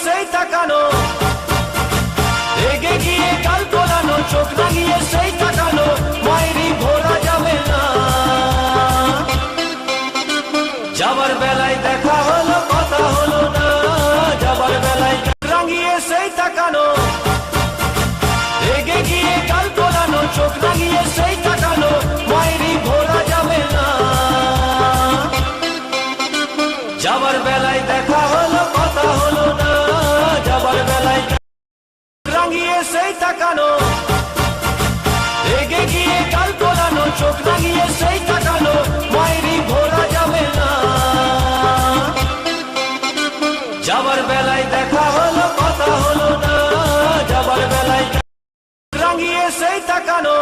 সেই তাকানো, রেগে গিয়ে গাল তোলানো, চোখ রাঙিয়ে সেই তাকানো, মায়েরই ভোলা যাবে না। যাবার বেলায় দেখা হলো কথা হলো না, যাবার বেলায় রাঙিয়ে সেই তাকানো, রেগে গিয়ে গাল তোলানো, চোখ রাঙিয়ে সেই তাকানো, মায়েরই ভোলা যাবে না। যাবার বেলায় দেখা হলো কথা হলো না, যাবার বেলায় রাঙিয়ে সেই তাকানো, রেগে গিয়ে গাল তোলানো, চোখ রাঙিয়ে সেই তাকানো, মায়েরই ভোলা যাবে না। যাবার বেলায় দেখা হলো কথা হলো না, যাবার বেলায় রাঙিয়ে সেই তাকানো।